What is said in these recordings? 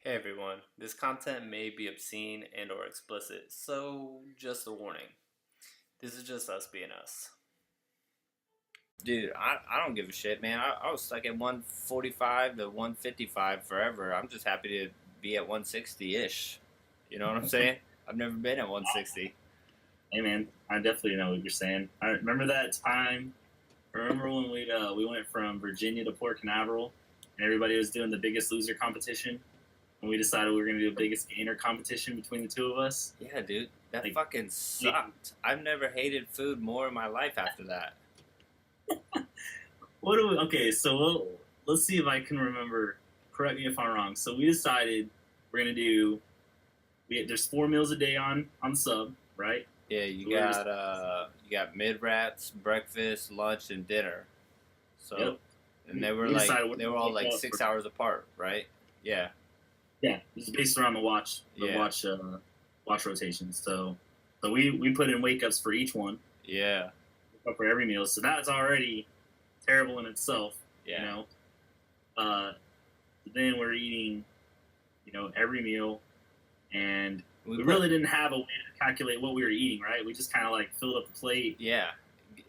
Hey everyone, this content may be obscene and or explicit, so just a warning. This is just us being us. Dude, I don't give a shit, man. I was stuck at 145 to 155 forever. I'm just happy to be at 160 ish. You know what I'm saying? I've never been at 160. Hey man, I definitely know what you're saying. I remember that time. Remember when we went from Virginia to Port Canaveral, and everybody was doing the Biggest Loser competition, and we decided we were going to do a Biggest Gainer competition between the two of us. Yeah, dude. That Like, fucking sucked. I've never hated food more in my life after that. what do we? Okay, so let's see if I can remember. Correct me if I'm wrong. So we decided we're going to do. There's 4 meals a day on the sub, right? Yeah, you got mid rats, breakfast, lunch, and dinner. So, Yep. and they were We like decided we're they were gonna all wake like up 6 hours apart, right? Yeah. Yeah, it's based around the watch, Yeah. watch rotations. So we put in wake ups for each one, Yeah. wake up for every meal. So that's already terrible in itself, Yeah. you know. Then we're eating, every meal, and we really didn't have a way to calculate what we were eating, right? We just kind of like filled up the plate, Yeah.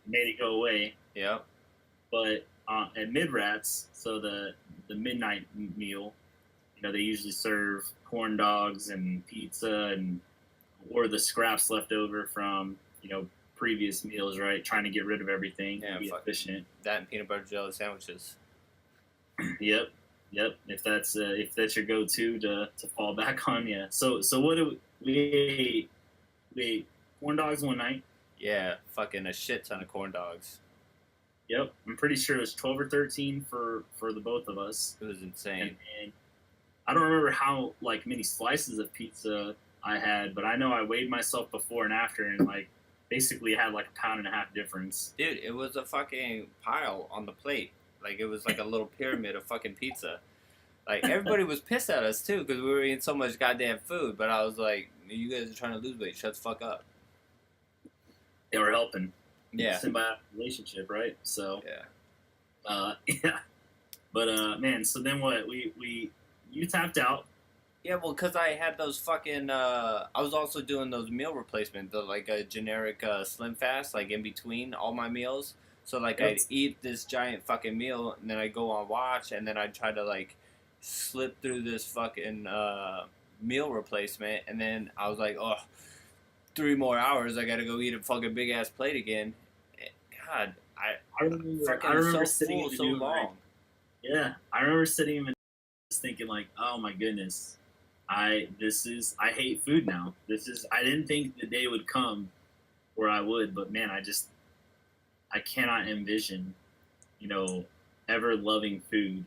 made it go away. Yep. But at mid rats, so the midnight meal, they usually serve corn dogs and pizza or the scraps left over from previous meals, right? Trying to get rid of everything, Yeah, be efficient. That and peanut butter jelly sandwiches. Yep. If that's your go-to to fall back on, yeah. So what do we ate? We ate corn dogs one night. Yeah, fucking a shit ton of corn dogs. Yep, I'm pretty sure it was 12 or 13 for the both of us. It was insane. And I don't remember how many slices of pizza I had, but I know I weighed myself before and after, and basically had a pound and a half difference. Dude, it was a fucking pile on the plate. Like it was like a little pyramid of fucking pizza. Like everybody was pissed at us too because we were eating so much goddamn food. But I was like, you guys are trying to lose weight. Shut the fuck up. They were helping. Yeah. Symbiotic relationship, right? So. Yeah. Yeah. But man, so then what? You tapped out. Yeah, well, because I had those fucking. I was also doing those meal replacement, like a generic Slim Fast, like in between all my meals. So like I'd eat this giant fucking meal, and then I go on watch, and then I'd try to like slip through this fucking meal replacement, and then I was like, oh, 3 more hours, I gotta go eat a fucking big ass plate again. God, I remember so sitting full in so long. Yeah, I remember sitting in thinking like, oh my goodness, I hate food now. I didn't think the day would come where I would, but man, I cannot envision, ever loving food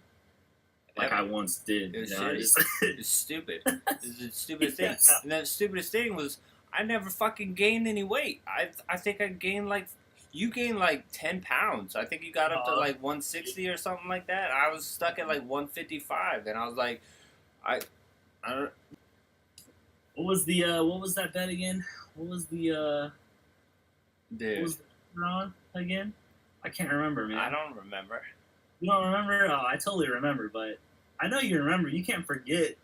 like I once did. It's stupid. It's the stupidest thing. And the stupidest thing was I never fucking gained any weight. I think I gained you gained 10 pounds. I think you got up to 160 or something like that. I was stuck at 155, and I was like, I don't. What was that bet again? What was the Dude. What was the on again? I can't remember, man. I don't remember. You don't remember? Oh, I totally remember, but I know you remember. You can't forget.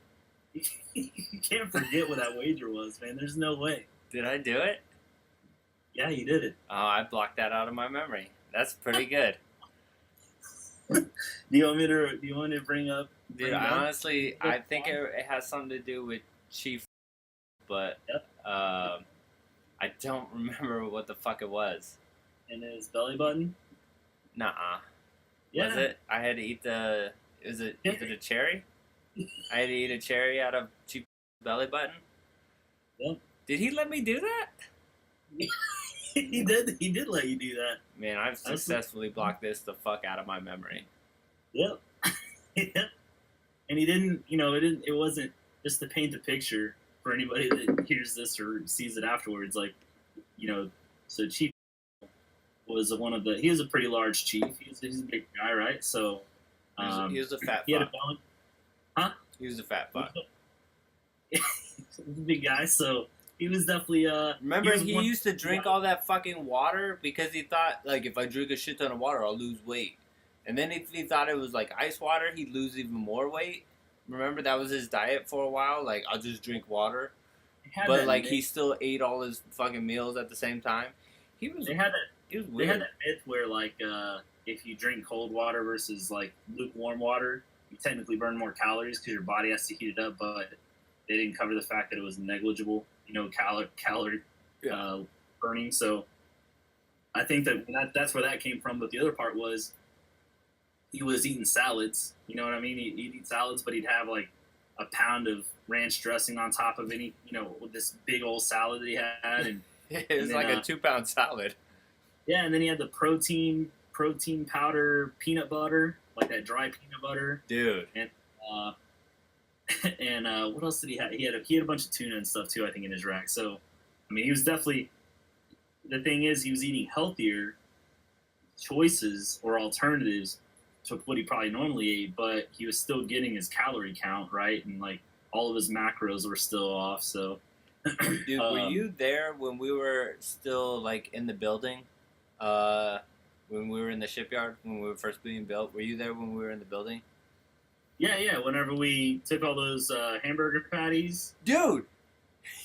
You can't forget what that wager was, man. There's no way. Did I do it? Yeah, you did it. Oh, I blocked that out of my memory. That's pretty good. Do you want me to bring up? Dude, honestly, I think it has something to do with Chief, but I don't remember what the fuck it was. And his belly button? Nuh-uh. Yeah. Was it? I had to eat is it a cherry? I had to eat a cherry out of Chief belly button? Yep. Did he let me do that? He did let you do that. Man, I've successfully blocked this the fuck out of my memory. Yep. Yep. And he didn't, it wasn't just to paint the picture for anybody that hears this or sees it afterwards. So Chief was he was a pretty large chief. He's a big guy, right? So he was a fat he fuck. had a belly. Huh? He was a fat fuck. He was a big guy, so he was definitely remember he used to drink all that fucking water because he thought if I drink a shit ton of water I'll lose weight. And then if he thought it was ice water, he'd lose even more weight. remember that was his diet for a while. Like, I'll just drink water, They had but that like myth- he still ate all his fucking meals at the same time. He was they had that he was they weird. had that myth where like if you drink cold water versus like lukewarm water, you technically burn more calories because your body has to heat it up, but they didn't cover the fact that it was negligible, calorie burning. So I think that's where that came from. But the other part was he was eating salads. You know what I mean? He'd eat salads, but he'd have like a pound of ranch dressing on top of any, with this big old salad that he had, and It was and then, like a 2-pound salad. yeah, and then he had the protein powder peanut butter, like that dry peanut butter, Dude. uh, and what else did he have? He had a bunch of tuna and stuff too, I think, in his rack. So, I mean, he was definitely. The thing is, he was eating healthier choices or alternatives to what he probably normally ate, but he was still getting his calorie count right, and like all of his macros were still off. So, Dude, were you there when we were still like in the building? When we were in the shipyard when we were first being built? Were you there when we were in the building? yeah. Whenever we took all those hamburger patties, Dude,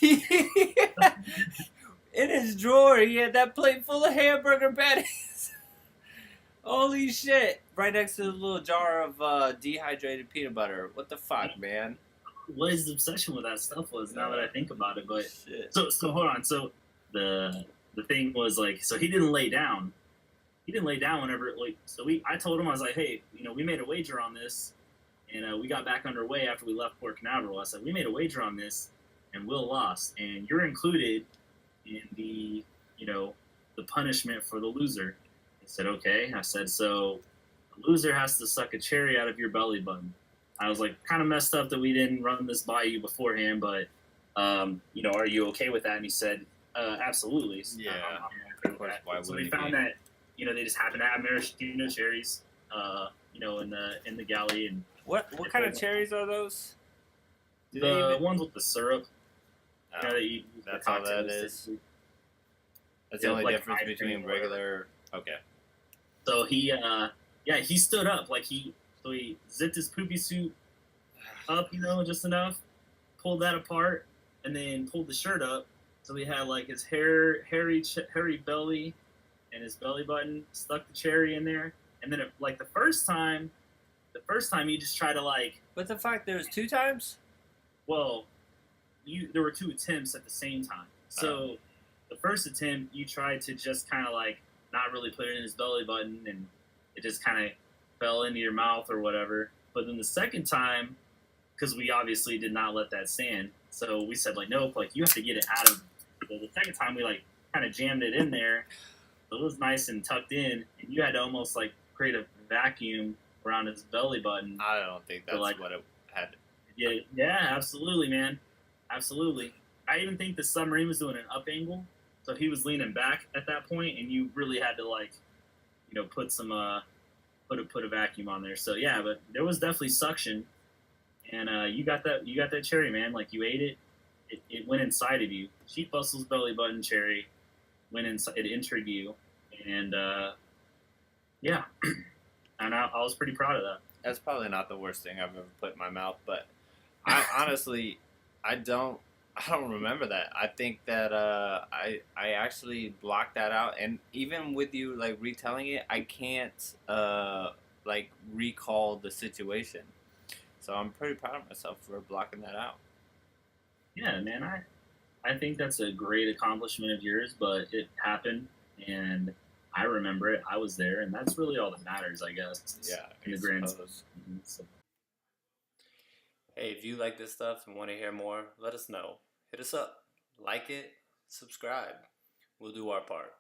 in his drawer he had that plate full of hamburger patties. Holy shit! Right next to the little jar of dehydrated peanut butter. What the fuck, man? what his obsession with that stuff was. Now that I think about it, but Shit. so hold on. So the thing was like, so he didn't lay down. He didn't lay down whenever I told him, I was like, hey, we made a wager on this, and we got back underway after we left Port Canaveral. I said, we made a wager on this, and Will lost, and you're included in the the punishment for the loser. He said, okay. I said, so the loser has to suck a cherry out of your belly button. I was like, kind of messed up that we didn't run this by you beforehand, but are you okay with that? And he said, absolutely. Yeah. I'm okay with that. Why So wouldn't we he found be? that they just happened to have maraschino cherries, in the galley, and What kind of cherries are those? Do they the even- ones with the syrup. Oh, That you use for that's all that cocktails, is? typically. that's the yeah, only like difference ice cream between or whatever. regular. Okay. So he stood up, like he zipped his poopy suit up, just enough, pulled that apart, and then pulled the shirt up, so he had like his hairy belly, and his belly button, stuck the cherry in there, and then the first time you just try to What the fuck? There was 2 times? well, there were 2 attempts at the same time. So the first attempt, you tried to just kind of not really put it in his belly button, and it just kind of fell into your mouth or whatever. But then the second time, because we obviously did not let that stand, so we said nope, you have to get it out of. So the second time we kind of jammed it in there, so it was nice and tucked in, and you had to almost create a vacuum around his belly button. I don't think that's like- what it had. Yeah, absolutely, man. Absolutely. I even think the submarine was doing an up angle, so he was leaning back at that point, and you really had to put some put a vacuum on there. So yeah, but there was definitely suction, and you got that cherry, man. You ate it, it went inside of you. Sheep Bustle's belly button cherry went inside, it entered you, and yeah, and I was pretty proud of that. That's probably not the worst thing I've ever put in my mouth, but I honestly, I don't remember that. I think that I actually blocked that out, and even with you retelling it, I can't recall the situation. So I'm pretty proud of myself for blocking that out. Yeah, man, I think that's a great accomplishment of yours, but it happened, and I remember it. I was there, and that's really all that matters, I guess. Yeah, in the I grand suppose. scheme. So, Hey, if you like this stuff and want to hear more, let us know. Hit us up. Like it, subscribe. We'll do our part.